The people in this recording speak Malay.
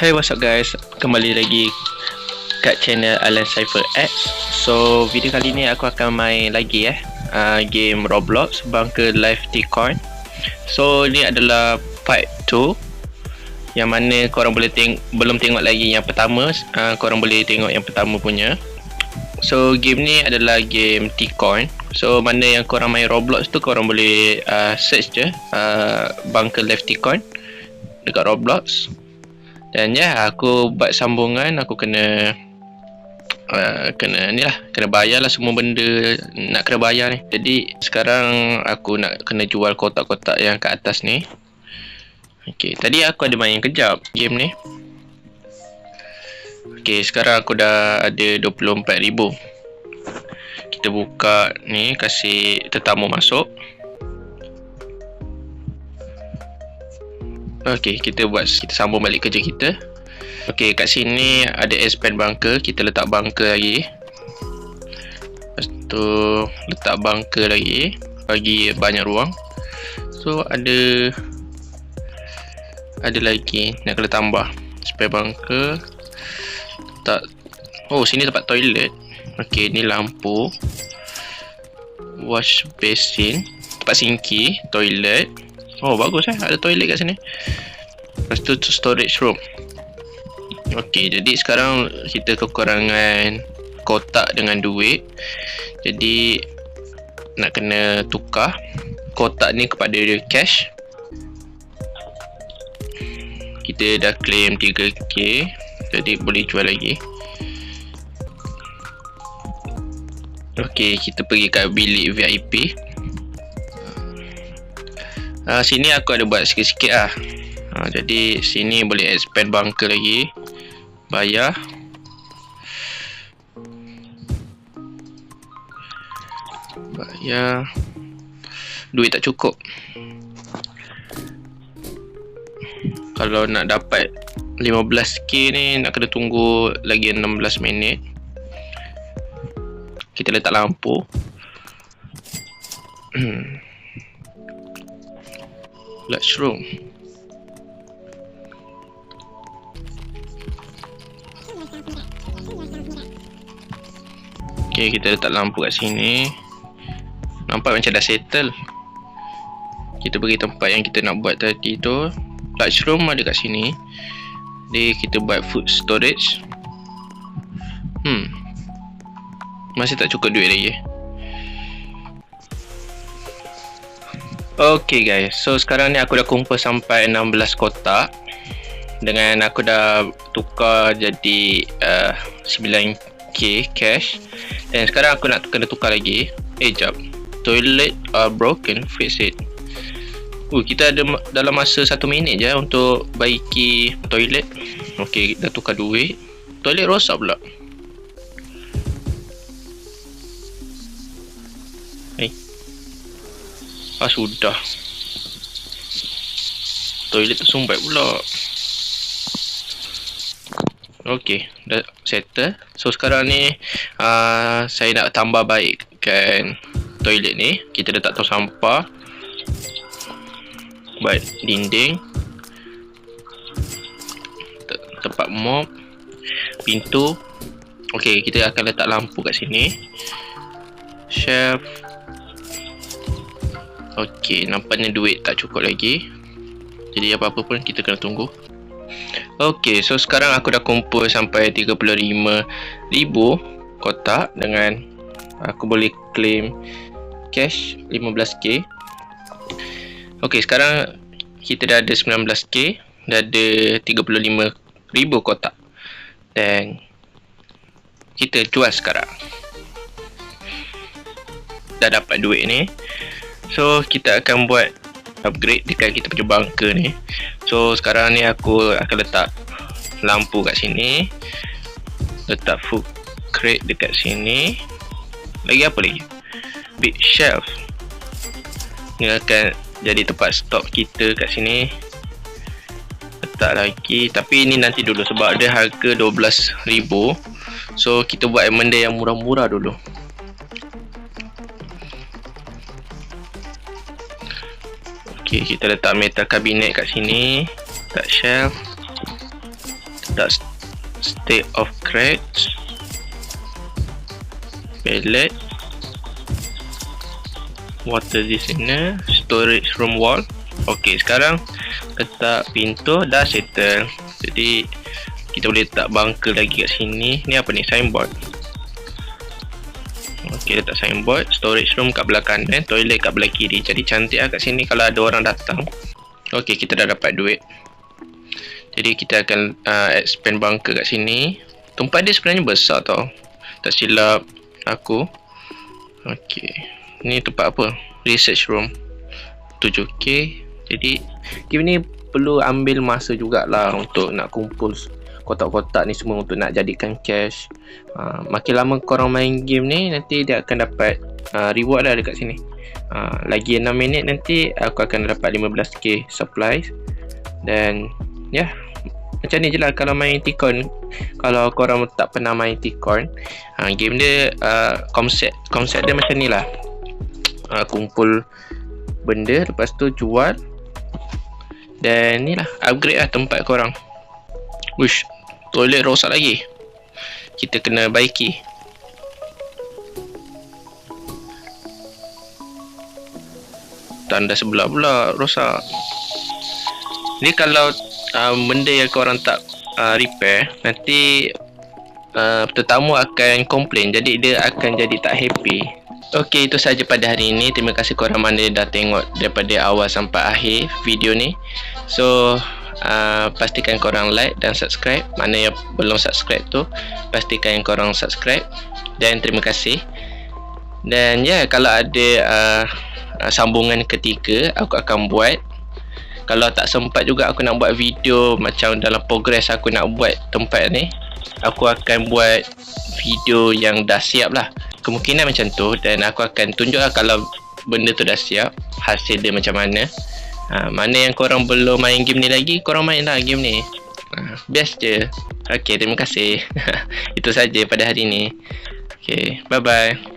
Hey, what's up guys, kembali lagi kat channel Alan Cypher X. So video kali ni aku akan main lagi game Roblox Bunker Live T-Coin. So ni adalah part 2 yang mana korang boleh belum tengok lagi yang pertama. Korang boleh tengok yang pertama punya. So game ni adalah game T-Coin. So mana yang korang main Roblox tu, korang boleh search je Bunker Live T-Coin dekat Roblox. Dan aku buat sambungan, aku kena bayar lah semua benda, nak kena bayar ni. Jadi sekarang aku nak kena jual kotak-kotak yang kat atas ni. Okay, tadi aku ada main kejap game ni. Okay, sekarang aku dah ada 24,000. Kita buka ni, kasih tetamu masuk. Okay, kita sambung balik kerja kita. Okay, kat sini ada expand bunker. Kita letak bunker lagi. Lepas tu letak bunker lagi, bagi banyak ruang. So ada lagi nak kena tambah spare bunker. Letak, oh sini tempat toilet. Okay, ni lampu, wash basin, tempat sinki, toilet. Oh bagus ada toilet kat sini. Lepas tu storage room. Ok, jadi sekarang kita kekurangan kotak dengan duit. Jadi nak kena tukar kotak ni kepada cash. Kita dah claim 3k, jadi boleh jual lagi. Ok, kita pergi kat bilik VIP. Sini aku ada buat sikit-sikit lah. Jadi sini boleh expand bunker lagi. Bayar. Duit tak cukup. Kalau nak dapat 15k ni, nak kena tunggu lagi 16 minit. Kita letak lampu. Lunchroom. Okay, kita letak lampu kat sini. Nampak macam dah settle. Kita pergi tempat yang kita nak buat tadi tu. Lunchroom ada kat sini. Jadi kita buat food storage. Masih tak cukup duit lagi. Okay guys, so sekarang ni aku dah kumpul sampai 16 kotak. Dengan aku dah tukar jadi 9k cash. Dan sekarang aku nak kena tukar lagi. Jap, toilet are broken, fix it. Kita ada dalam masa 1 minit je untuk baiki toilet. Okay, dah tukar duit. Toilet rosak pula. Sudah. Toilet tersumbat pula. Okay, dah settle. So sekarang ni saya nak tambah baikkan toilet ni. Kita letak tong sampah, buat dinding, tempat mop, pintu. Okay, kita akan letak lampu kat sini. Shelf. Ok, nampaknya duit tak cukup lagi. Jadi apa-apa pun kita kena tunggu. Ok, so sekarang aku dah kumpul sampai 35,000 kotak. Dengan aku boleh claim cash 15k. Ok, sekarang kita dah ada 19k. Dah ada 35,000 kotak. Dan kita jual sekarang. Dah dapat duit ni. So kita akan buat upgrade dekat kita punya bunker ni. So sekarang ni aku akan letak lampu kat sini. Letak food crate dekat sini. Lagi apa lagi? Big shelf. Ini akan jadi tempat stok kita kat sini. Letak lagi. Tapi ini nanti dulu sebab dia harga 12,000. So kita buat benda yang murah-murah dulu. Okay, kita letak metal cabinet kat sini. Letak shelf. That's state of cracks, pallet, water di sini, storage room wall. Okey, sekarang letak pintu dah settle. Jadi kita boleh letak bunker lagi kat sini. Ni apa ni? Signboard. Okey, letak signboard. Storage room kat belah kanan, toilet kat belah kiri. Jadi cantik lah kat sini kalau ada orang datang. Okey, kita dah dapat duit. Jadi kita akan expand bunker kat sini. Tempat dia sebenarnya besar tau, tak silap aku. Okey, ni tempat apa? Research room 7K. Jadi game ni perlu ambil masa jugalah untuk nak kumpul kotak-kotak ni semua untuk nak jadikan cash. Makin lama korang main game ni, nanti dia akan dapat reward lah dekat sini. Lagi 6 minit nanti aku akan dapat 15k supplies. Dan ya, macam ni je lah kalau main T-Coin. Kalau korang tak pernah main T-Coin, game dia konsep dia macam ni lah. Kumpul benda, lepas tu jual. Dan ni lah, upgrade lah tempat korang. Uish, toilet rosak lagi. Kita kena baiki. Tanda sebelah pula rosak. Ni kalau benda yang korang tak repair, nanti tetamu akan komplain. Jadi dia akan jadi tak happy. Okey, itu saja pada hari ini. Terima kasih korang mana dah tengok daripada awal sampai akhir video ni. So pastikan korang like dan subscribe. Mana yang belum subscribe tu, pastikan yang korang subscribe. Dan terima kasih. Dan ya, kalau ada sambungan ketiga, aku akan buat. Kalau tak sempat juga aku nak buat video macam dalam progress aku nak buat tempat ni, aku akan buat video yang dah siap lah. Kemungkinan macam tu. Dan aku akan tunjuk lah kalau benda tu dah siap, hasil dia macam mana. Mana yang korang belum main game ni lagi, korang main lah game ni. Best je. Ok, terima kasih. Itu saja pada hari ni. Ok, bye bye.